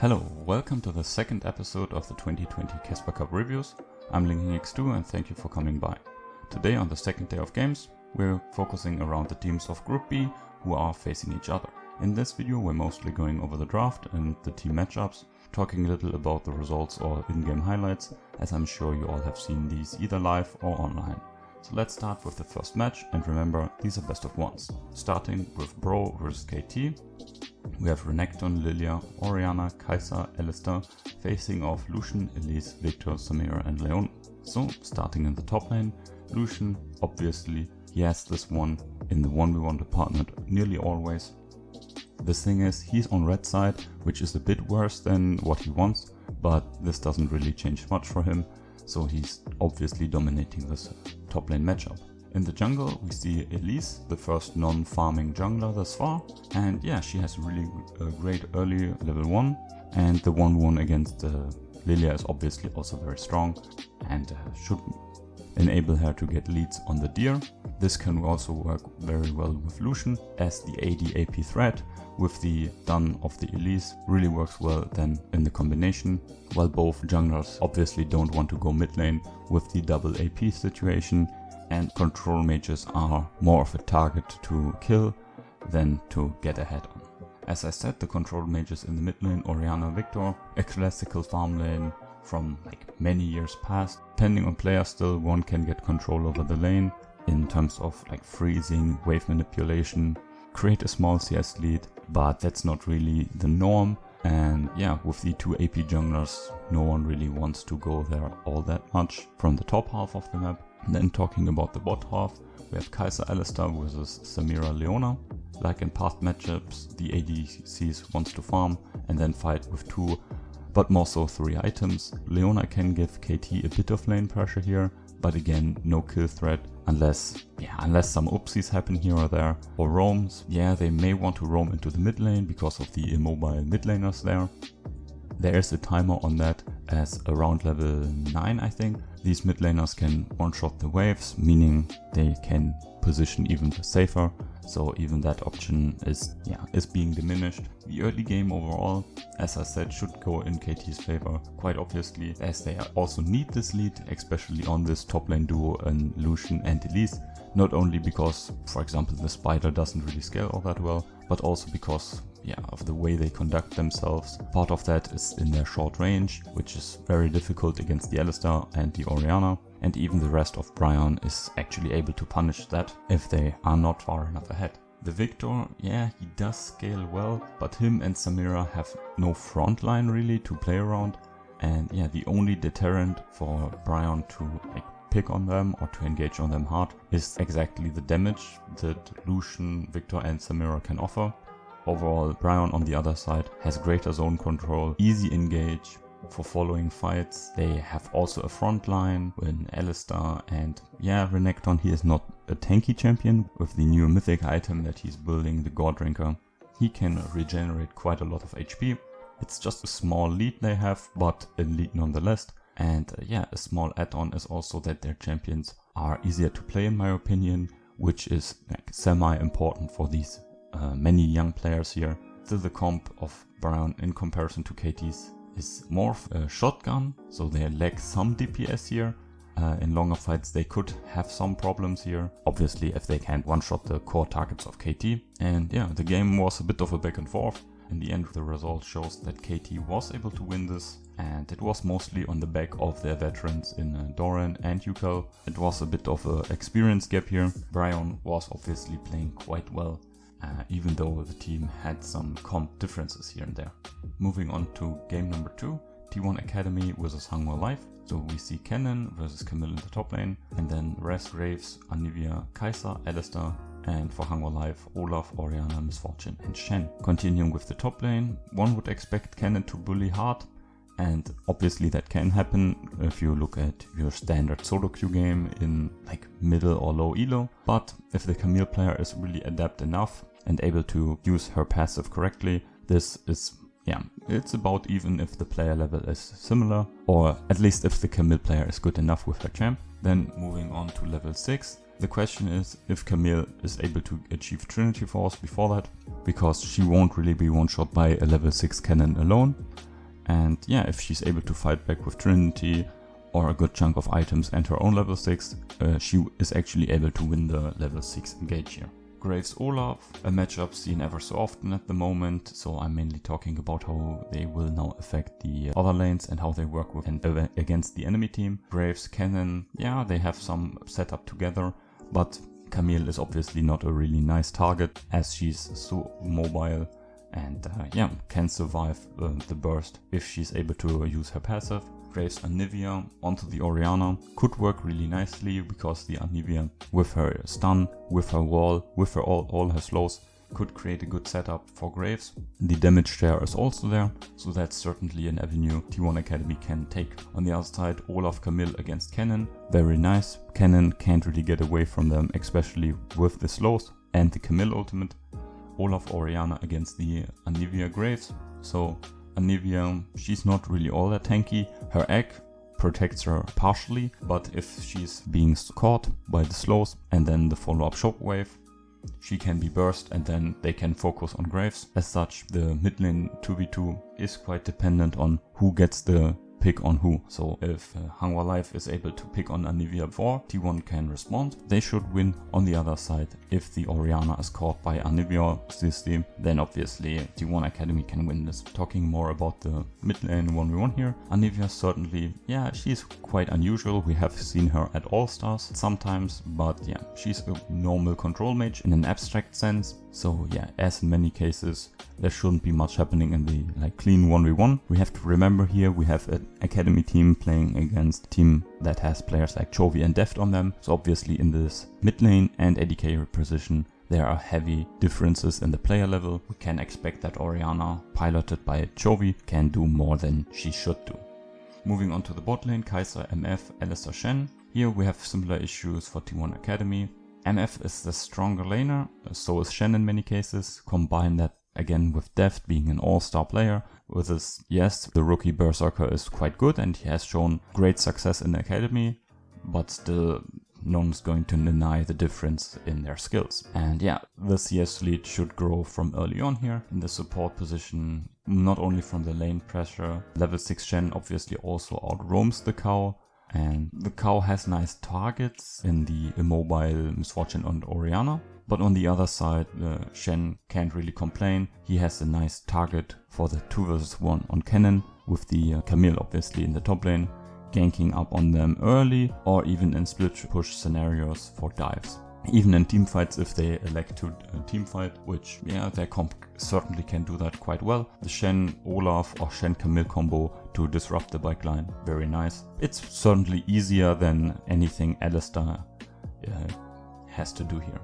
Hello, welcome to the second episode of the 2020 KeSpaCup Reviews. I'm LingHingX2 and thank you for coming by. Today on the second day of games, we're focusing around the teams of Group B who are facing each other. In this video we're mostly going over the draft and the team matchups, talking a little about the results or in-game highlights, as I'm sure you all have seen these either live or online. So let's start with the first match, and remember, these are best of ones. Starting with Bro vs KT, we have Renekton, Lilia, Orianna, KeSpa, Alistar facing off Lucian, Elise, Victor, Samira and Leon. So starting in the top lane, Lucian, obviously he has this one in the 1v1 department nearly always. The thing is, he's on red side, which is a bit worse than what he wants, but this doesn't really change much for him, so he's obviously dominating this top lane matchup. In the jungle we see Elise, the first non-farming jungler thus far, and yeah, she has really great early level 1, and the 1-1 against Lilia is obviously also very strong and should enable her to get leads on the Deer. This can also work very well with Lucian, as the AD AP threat with the stun of the Elise really works well then in the combination, while both junglers obviously don't want to go mid lane with the double AP situation, and control mages are more of a target to kill than to get ahead on. As I said, the control mages in the mid lane, Orianna, Victor, a classical farm lane from like many years past. Depending on player still, one can get control over the lane in terms of like freezing, wave manipulation, create a small CS lead, but that's not really the norm. And yeah, with the two AP junglers, no one really wants to go there all that much from the top half of the map. And then talking about the bot half, we have KeSpa Alistar versus Samira Leona. Like in past matchups, the ADCs wants to farm and then fight with 2, but more so 3 items. Leona can give KT a bit of lane pressure here, but again, no kill threat unless some oopsies happen here or there. Or roams, yeah, they may want to roam into the mid lane because of the immobile mid laners there. There is a timer on that, as around level 9 I think, these mid laners can one-shot the waves, meaning they can position even safer, so even that option is being diminished. The early game overall, as I said, should go in KT's favor, quite obviously, as they also need this lead, especially on this top lane duo and Lucian and Elise, not only because, for example, the Spider doesn't really scale all that well, but also because of the way they conduct themselves. Part of that is in their short range, which is very difficult against the Alistar and the Orianna, and even the rest of Brion is actually able to punish that if they are not far enough ahead. The Victor, yeah, he does scale well, but him and Samira have no front line really to play around, and yeah, the only deterrent for Brion to pick on them or to engage on them hard is exactly the damage that Lucian, Victor and Samira can offer. Overall, Brion on the other side has greater zone control, easy engage for following fights. They have also a front line with Alistar, and yeah, Renekton, he is not a tanky champion. With the new mythic item that he's building, the God Drinker, he can regenerate quite a lot of HP. It's just a small lead they have, but a lead nonetheless. And yeah, a small add-on is also that their champions are easier to play in my opinion, which is like semi-important for these many young players here. Still, the comp of Brion in comparison to KT's is more of a shotgun, so they lack some DPS here. In longer fights they could have some problems here, obviously if they can't one-shot the core targets of KT. And yeah, the game was a bit of a back and forth. In the end, the result shows that KT was able to win this, and it was mostly on the back of their veterans in Doran and Yukal. It was a bit of an experience gap here. Brion was obviously playing quite well, even though the team had some comp differences here and there. Moving on to game number 2, T1 Academy versus Hanhwa Live. So we see Kennen versus Camille in the top lane, and then Res, Graves, Anivia, KeSpa, Alistar, and for Hanhwa Live, Olaf, Orianna, Misfortune and Shen. Continuing with the top lane, one would expect Kennen to bully hard, and obviously that can happen if you look at your standard solo queue game in like middle or low elo. But if the Camille player is really adept enough and able to use her passive correctly, this is, it's about even if the player level is similar, or at least if the Camille player is good enough with her champ. Then moving on to level 6, The question is if Camille is able to achieve Trinity Force before that, because she won't really be one-shot by a level 6 cannon alone. And yeah, if she's able to fight back with Trinity or a good chunk of items and her own level 6, she is actually able to win the level 6 engage here. Graves Olaf, a matchup seen ever so often at the moment, so I'm mainly talking about how they will now affect the other lanes and how they work with and against the enemy team. Graves, Cannon, yeah, they have some setup together, but Camille is obviously not a really nice target as she's so mobile and yeah, can survive the burst if she's able to use her passive. Graves Anivia onto the Orianna could work really nicely because the Anivia with her stun, with her wall, with her all her slows could create a good setup for Graves. The damage share is also there, so that's certainly an avenue T1 Academy can take. On the other side, Olaf Camille against Cannon, very nice. Cannon can't really get away from them, especially with the slows and the Camille ultimate. Olaf Orianna against the Anivia Graves, so Anivia, she's not really all that tanky. Her egg protects her partially, but if she's being caught by the slows and then the follow-up shockwave, she can be burst and then they can focus on Graves. As such, the mid lane 2v2 is quite dependent on who gets the pick on who. So if Hanhwa Life is able to pick on Anivia before T1 can respond, they should win. On the other side, if the Orianna is caught by Anivia system, then obviously T1 Academy can win this. Talking more about the mid lane 1v1 here, Anivia certainly, yeah, she's quite unusual. We have seen her at All Stars sometimes, but yeah, she's a normal control mage in an abstract sense. So yeah, as in many cases, there shouldn't be much happening in the clean 1v1. We have to remember here we have an academy team playing against a team that has players like Chovy and Deft on them. So obviously in this mid lane and AD position, there are heavy differences in the player level. We can expect that Orianna, piloted by Chovy, can do more than she should do. Moving on to the bot lane, Kai'Sa, MF, Alistar, Shen. Here we have similar issues for T1 Academy. MF is the stronger laner, so is Shen in many cases. Combine that again with Deft being an all-star player. With his, yes, the rookie Berserker is quite good and he has shown great success in the academy, but still no one's going to deny the difference in their skills. And yeah, the CS lead should grow from early on here in the support position, not only from the lane pressure. Level 6 Shen obviously also outroams the Cow. And the Cow has nice targets in the immobile Misfortune and Orianna. But on the other side, Shen can't really complain. He has a nice target for the 2 vs 1 on Cannon, with the Camille obviously in the top lane, ganking up on them early or even in split push scenarios for dives. Even in teamfights if they elect to teamfight, which yeah, their comp certainly can do that quite well. The Shen Olaf or Shen Camille combo to disrupt the bike line, very nice. It's certainly easier than anything Alistar has to do here.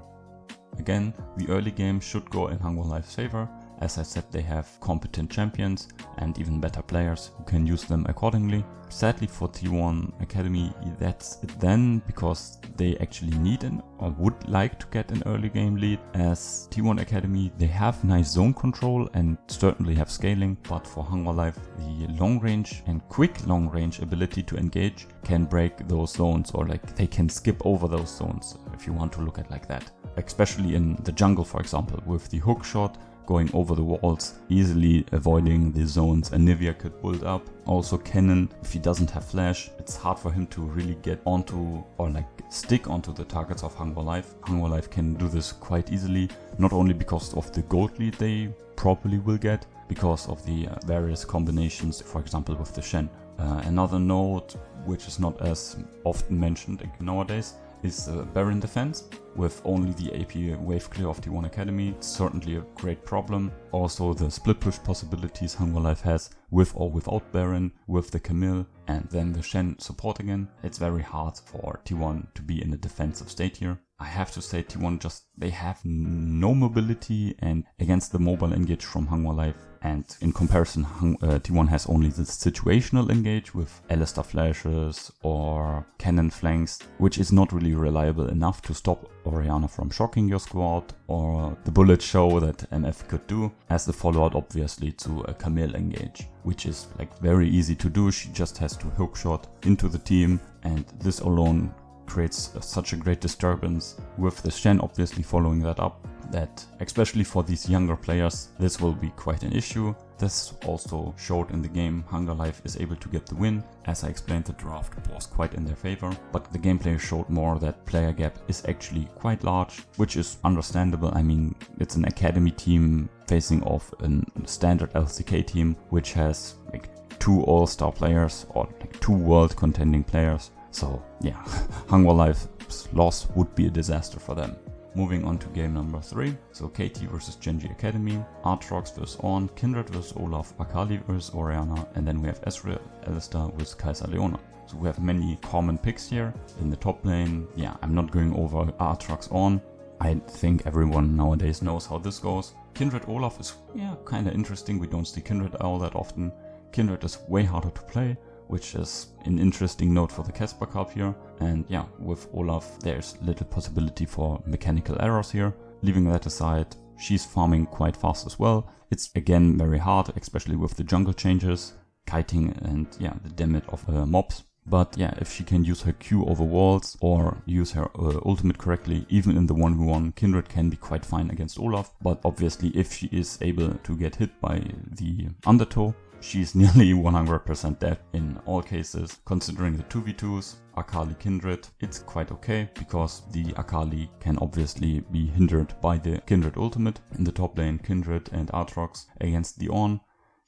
Again, the early game should go in Hanhwa Life's favor. As I said, they have competent champions and even better players who can use them accordingly. Sadly for T1 Academy, that's it then, because they actually need or would like to get an early game lead. As T1 Academy, they have nice zone control and certainly have scaling, but for Hanhwa Life, the long range and quick long range ability to engage can break those zones, or they can skip over those zones, if you want to look at like that. Especially in the jungle, for example, with the hook shot, going over the walls, easily avoiding the zones Anivia could build up. Also Cannon, if he doesn't have flash, it's hard for him to really get onto or stick onto the targets of Hanhwa Life. Hanhwa Life can do this quite easily, not only because of the gold lead they probably will get, because of the various combinations, for example with the Shen. Another note, which is not as often mentioned nowadays, is Baron defense. With only the AP wave clear of T1 Academy, it's certainly a great problem. Also the split push possibilities Hanhwa Life has with or without Baron, with the Camille and then the Shen support again. It's very hard for T1 to be in a defensive state here. I have to say T1 they have no mobility, and against the mobile engage from Hanhwa Life, and in comparison T1 has only the situational engage with Alistar flashes or cannon flanks, which is not really reliable enough to stop Orianna from shocking your squad, or the bullet show that MF could do as the follow-up obviously to a Camille engage, which is very easy to do. She just has to hookshot into the team, and this alone creates such a great disturbance, with the Shen obviously following that up, that especially for these younger players this will be quite an issue. This also showed in the game. Hanhwa Life is able to get the win. As I explained, the draft was quite in their favor, but the gameplay showed more that player gap is actually quite large, which is understandable. I mean, it's an academy team facing off a standard LCK team which has like 2 all-star players or like 2 world contending players. So yeah, Hanhwa Life's loss would be a disaster for them. Moving on to game number 3, so KT versus GenG Academy, Aatrox vs Ornn, Kindred vs Olaf, Akali vs Orianna, and then we have Ezreal, Alistar vs Kai'Sa Leona. So we have many common picks here. In the top lane, yeah, I'm not going over Aatrox Ornn. I think everyone nowadays knows how this goes. Kindred Olaf is, yeah, kinda interesting. We don't see Kindred all that often. Kindred is way harder to play, which is an interesting note for the KeSpa Cup here. And yeah, with Olaf there's little possibility for mechanical errors here. Leaving that aside, she's farming quite fast as well. It's again very hard, especially with the jungle changes, kiting and yeah, the damage of mobs. But yeah, if she can use her Q over walls or use her ultimate correctly, even in the 1v1, Kindred can be quite fine against Olaf. But obviously if she is able to get hit by the undertow, she's nearly 100% dead in all cases. Considering the 2v2s, Akali Kindred, it's quite okay, because the Akali can obviously be hindered by the Kindred ultimate. In the top lane, Kindred and Aatrox against the Ornn,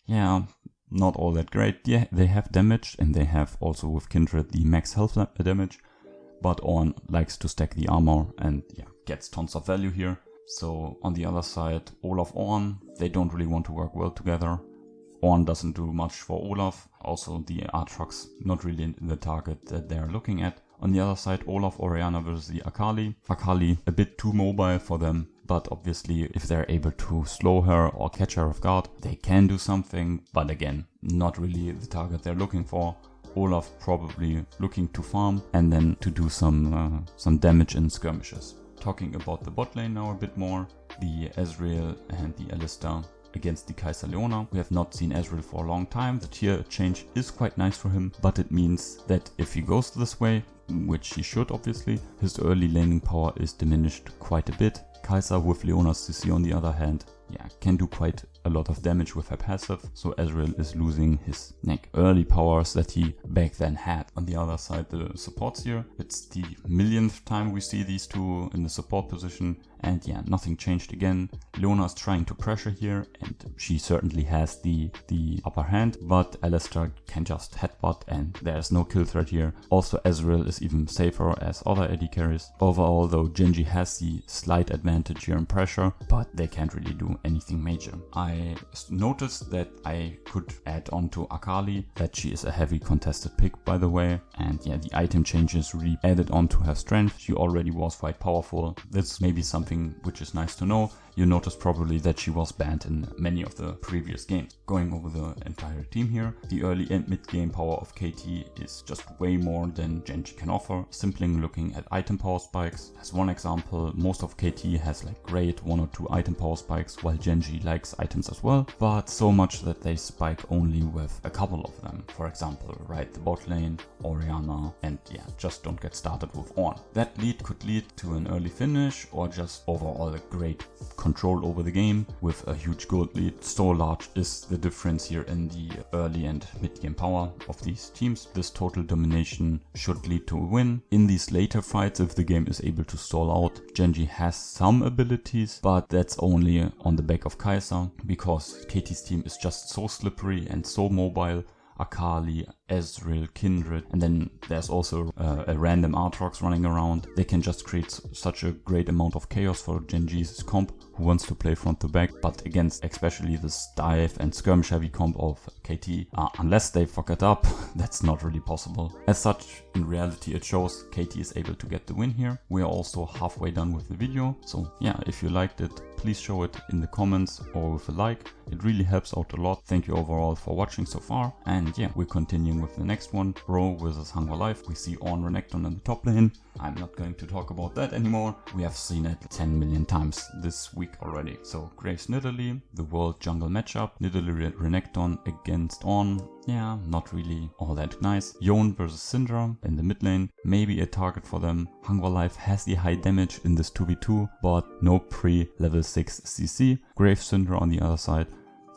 yeah, not all that great. Yeah, they have damage, and they have also with Kindred the max health damage, but Ornn likes to stack the armor and yeah, gets tons of value here. So on the other side, Olaf Ornn, they don't really want to work well together. Ornn doesn't do much for Olaf, also the Aatrox not really the target that they're looking at. On the other side, Olaf Orianna versus the Akali. Akali a bit too mobile for them, but obviously if they're able to slow her or catch her off guard, they can do something, but again, not really the target they're looking for. Olaf probably looking to farm and then to do some damage in skirmishes. Talking about the bot lane now a bit more, the Ezreal and the Alistar against the Kai'Sa Leona. We have not seen Ezreal for a long time. The tier change is quite nice for him, but it means that if he goes this way, which he should obviously, his early laning power is diminished quite a bit. Kai'Sa with Leona's CC on the other hand, yeah, can do quite a lot of damage with her passive, so Ezreal is losing his early powers that he back then had. On the other side, the supports here, it's the millionth time we see these two in the support position, and yeah, nothing changed again. Leona is trying to pressure here, and she certainly has the upper hand, but Alistar can just headbutt and there's no kill threat here. Also Ezreal is even safer as other AD carries. Overall though, GenG has the slight advantage here in pressure, but they can't really do anything major. I noticed that I could add on to Akali that she is a heavy contested pick, by the way, and yeah, the item changes really added on to her strength. She already was quite powerful. That's maybe something which is nice to know. You noticed probably that she was banned in many of the previous games. Going over the entire team here, the early and mid game power of KT is just way more than GenG can offer. Simply looking at item power spikes, as one example, most of KT has like great 1 or 2 item power spikes, while GenG likes items as well, but so much that they spike only with a couple of them. For example, right, the bot lane, Orianna, and yeah, just don't get started with Ornn. That lead could lead to an early finish or just overall a great control over the game with a huge gold lead. So large is the difference here in the early and mid game power of these teams. This total domination should lead to a win. In these later fights, if the game is able to stall out, GenG has some abilities, but that's only on the back of Kai'Sa, because KT's team is just so slippery and so mobile. Akali, Ezreal, Kindred, and then there's also a random Aatrox running around. They can just create such a great amount of chaos for GenG's comp, who wants to play front to back, but against especially this dive and skirmish heavy comp of KT, unless they fuck it up, that's not really possible. As such, in reality it shows KT is able to get the win here. We are also halfway done with the video, so yeah, if you liked it, please show it in the comments or with a like. It really helps out a lot. Thank you overall for watching so far, and yeah, we're continuing continuing with the next one, Bro versus Hanhwa Life. We see Ornn Renekton in the top lane. I'm not going to talk about that anymore. We have seen it 10 million times this week already. So Graves Nidalee, the world jungle matchup. Nidalee Renekton against Ornn. Yeah, not really all that nice. Yone versus Syndra in the mid lane. Maybe a target for them. Hanhwa Life has the high damage in this 2v2, but no pre-level 6 CC. Graves Syndra on the other side.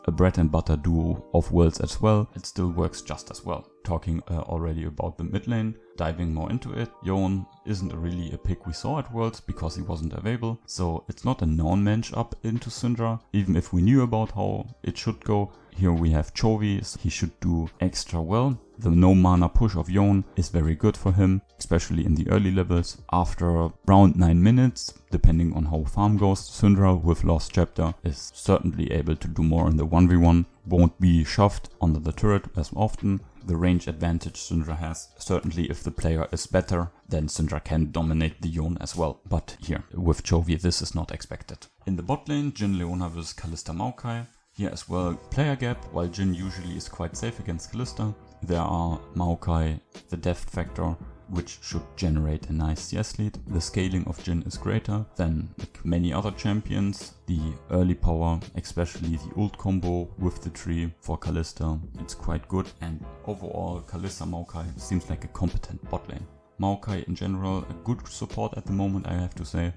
A bread and butter duo of worlds as well. It still works just as well. Talking already about the mid lane, diving more into it. Yone isn't really a pick we saw at Worlds because he wasn't available. So it's not a known matchup into Syndra, even if we knew about how it should go. Here we have Chovy, so he should do extra well. The no mana push of Yone is very good for him, especially in the early levels. After around 9 minutes, depending on how farm goes, Syndra with Lost Chapter is certainly able to do more in the 1v1. Won't be shoved under the turret as often. The range advantage Syndra has, certainly if the player is better, then Syndra can dominate the Yone as well. But here, with Chovy, this is not expected. In the bot lane, Jhin Leona vs Kalista Maokai. Here as well, player gap, while Jhin usually is quite safe against Kalista. There are Maokai, the depth factor, which should generate a nice CS lead. The scaling of Jhin is greater than many other champions. The early power, especially the ult combo with the tree for Kalista, it's quite good, and overall Kalista Maokai seems like a competent bot lane. Maokai in general, a good support at the moment, I have to say.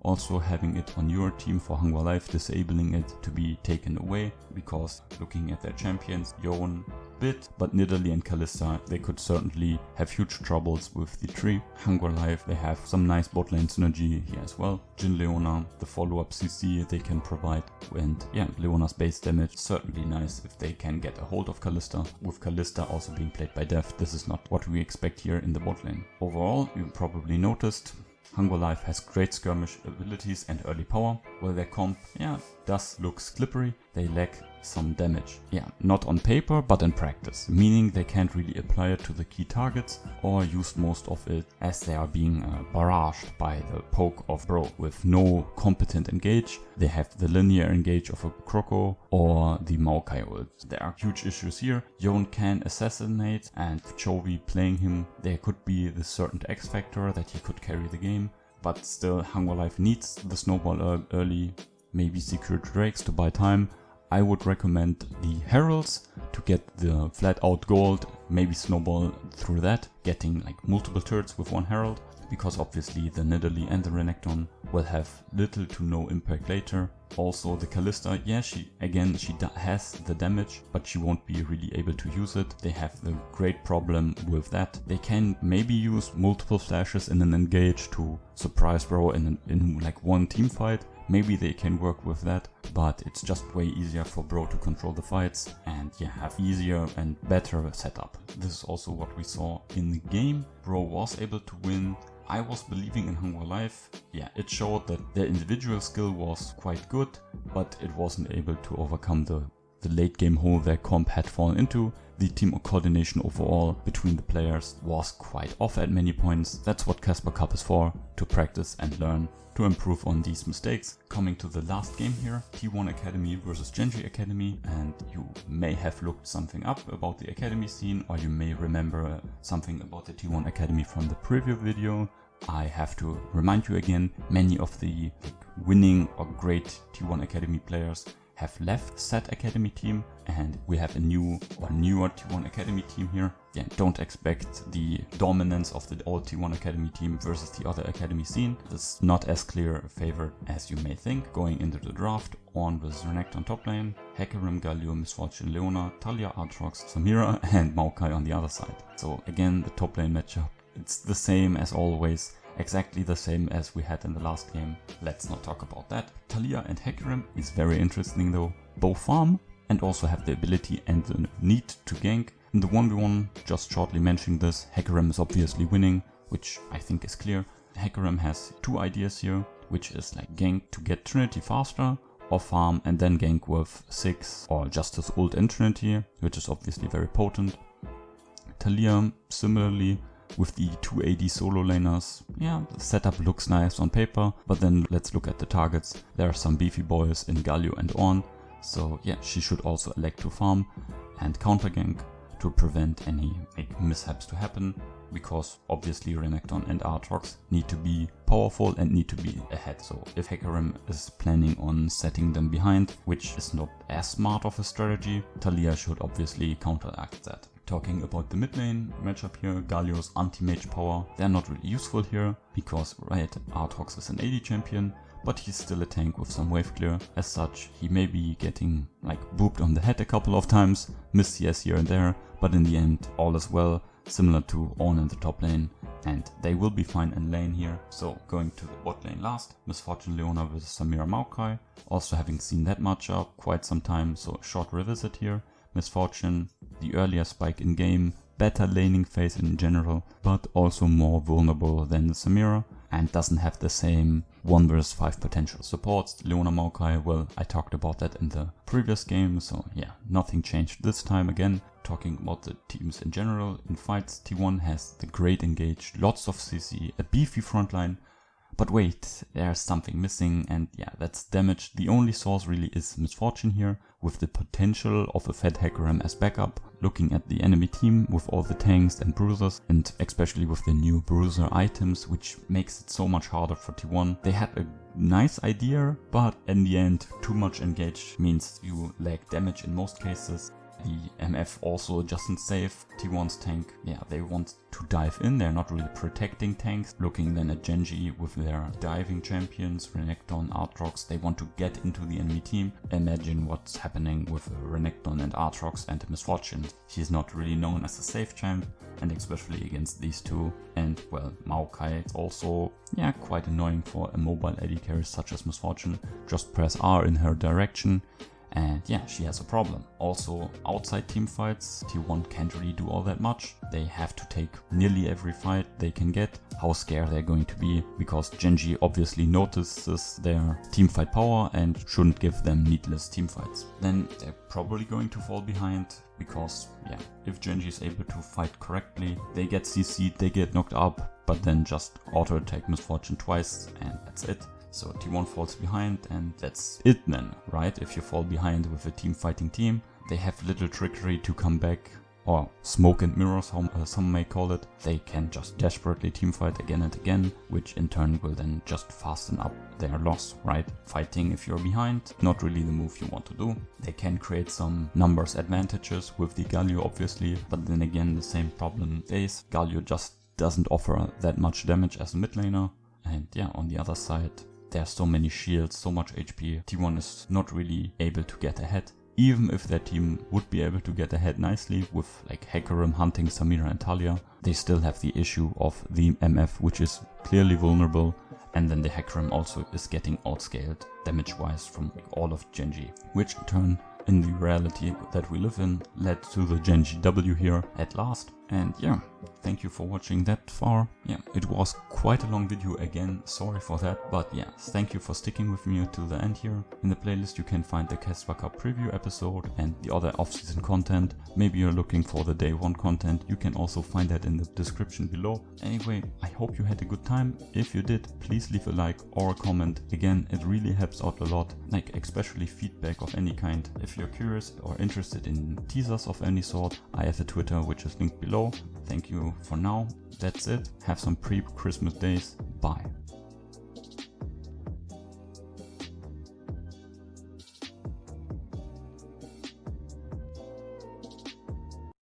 Also having it on your team for Hanhwa Life, disabling it to be taken away, because looking at their champions, Yone bit, but Nidalee and Kalista, they could certainly have huge troubles with the tree. Hanhwa Life, they have some nice bot lane synergy here as well. Jhin Leona, the follow-up CC they can provide, and yeah, Leona's base damage, certainly nice if they can get a hold of Kalista. With Kalista also being played by Death, this is not what we expect here in the bot lane. Overall, you probably noticed, Hanhwa Life has great skirmish abilities and early power, while their comp, yeah, does look slippery. They lack some damage. Yeah, not on paper, but in practice, meaning they can't really apply it to the key targets or use most of it as they are being barraged by the poke of Bro. With no competent engage, they have the linear engage of a Croco or the Maokai ult. There are huge issues here. Yone can assassinate, and Chovy playing him, there could be the certain X factor that he could carry the game, but still Hanhwa Life needs the snowball early, maybe secure Drakes to buy time. I would recommend the Heralds to get the flat out gold, maybe snowball through that, getting like multiple turrets with one Herald, because obviously the Nidalee and the Renekton will have little to no impact later. Also the Kalista, yeah, she has the damage, but she won't be really able to use it. They have the great problem with that. They can maybe use multiple flashes in an engage to surprise Bro in like one team fight. Maybe they can work with that, but it's just way easier for Bro to control the fights and yeah, have easier and better setup. This is also what we saw in the game. Bro was able to win. I was believing in Hanhwa Life. Yeah, it showed that their individual skill was quite good, but it wasn't able to overcome the late game hole their comp had fallen into. The team coordination overall between the players was quite off at many points. That's what KeSpaCup is for, to practice and learn, to improve on these mistakes. Coming to the last game here, T1 Academy versus GenG A Academy, and you may have looked something up about the Academy scene, or you may remember something about the T1 Academy from the preview video. I have to remind you again, many of the winning or great T1 Academy players have left said Academy team, and we have a new or newer T1 Academy team here. Yeah, don't expect the dominance of the old T1 Academy team versus the other Academy scene. It's not as clear a favorite as you may think. Going into the draft, Ornn versus Renekton top lane, Hecarim, Galio, Misfortune, Leona, Talia, Aatrox, Samira, and Maokai on the other side. So again, the top lane matchup, it's the same as always. Exactly the same as we had in the last game. Let's not talk about that. Talia and Hecarim is very interesting though. Both farm and also have the ability and the need to gank. In the 1v1, just shortly mentioning this, Hecarim is obviously winning, which I think is clear. Hecarim has two ideas here, which is like gank to get Trinity faster, or farm and then gank with 6 or just his ult and Trinity, which is obviously very potent. Talia, similarly, with the 2 AD solo laners, yeah, the setup looks nice on paper, but then let's look at the targets. There are some beefy boys in Galio and Ornn, so yeah, she should also elect to farm and counter gank to prevent any mishaps to happen, because obviously Renekton and Aatrox need to be powerful and need to be ahead. So if Hecarim is planning on setting them behind, which is not as smart of a strategy, Taliyah should obviously counteract that. Talking about the mid lane matchup here, Galio's anti-mage power, they're not really useful here, because right, Aatrox is an AD champion, but he's still a tank with some wave clear. As such, he may be getting booped on the head a couple of times, miss CS here and there, but in the end all is well, similar to Ornn in the top lane, and they will be fine in lane here. So going to the bot lane last, Miss Fortune Leona versus Samira Maokai, also having seen that matchup quite some time, so a short revisit here. Miss Fortune, the earlier spike in game, better laning phase in general, but also more vulnerable than the Samira, and doesn't have the same 1 vs 5 potential supports. Leona Maokai, well, I talked about that in the previous game, so yeah, nothing changed this time. Again, talking about the teams in general, in fights, T1 has the great engage, lots of CC, a beefy frontline, but wait, there's something missing, and yeah, that's damage. The only source really is Miss Fortune here, with the potential of a fed Hecarim as backup, looking at the enemy team with all the tanks and bruisers, and especially with the new bruiser items, which makes it so much harder for T1. They had a nice idea, but in the end, too much engage means you lack damage in most cases. The MF also doesn't save T1's tank. Yeah, they want to dive in, they're not really protecting tanks. Looking then at GenG A with their diving champions, Renekton, Aatrox, they want to get into the enemy team. Imagine what's happening with Renekton and Aatrox and Miss Fortune. She's not really known as a safe champ, and especially against these two. And well, Maokai is also, yeah, quite annoying for a mobile AD carry such as Miss Fortune. Just press R in her direction, and yeah, she has a problem. Also, outside team fights, T1 can't really do all that much. They have to take nearly every fight they can get. How scared they're going to be, because GenG obviously notices their team fight power and shouldn't give them needless team fights. Then they're probably going to fall behind, because yeah, if GenG is able to fight correctly, they get CC'd, they get knocked up, but then just auto attack Miss Fortune twice, and that's it. So T1 falls behind, and that's it then, right? If you fall behind with a team fighting team, they have little trickery to come back, or smoke and mirrors, how some may call it. They can just desperately team fight again and again, which in turn will then just fasten up their loss, right? Fighting if you're behind, not really the move you want to do. They can create some numbers advantages with the Galio obviously, but then again the same problem is Galio just doesn't offer that much damage as a mid laner. And yeah, on the other side, there's so many shields, so much HP, T1 is not really able to get ahead. Even if their team would be able to get ahead nicely with Hecarim hunting Samira and Taliyah, they still have the issue of the MF, which is clearly vulnerable, and then the Hecarim also is getting outscaled damage wise from all of GenG, which in turn, in the reality that we live in, led to the GenG W here at last. And yeah, thank you for watching that far. Yeah, it was quite a long video again, sorry for that, but yeah, thank you for sticking with me to the end here. In the playlist you can find the KeSpaCup Preview episode and the other off-season content. Maybe you're looking for the day 1 content, you can also find that in the description below. Anyway, I hope you had a good time. If you did, please leave a like or a comment. Again, it really helps out a lot, especially feedback of any kind. If you're curious or interested in teasers of any sort, I have a Twitter which is linked below. Thank you for now. That's it. Have some pre-Christmas days. Bye.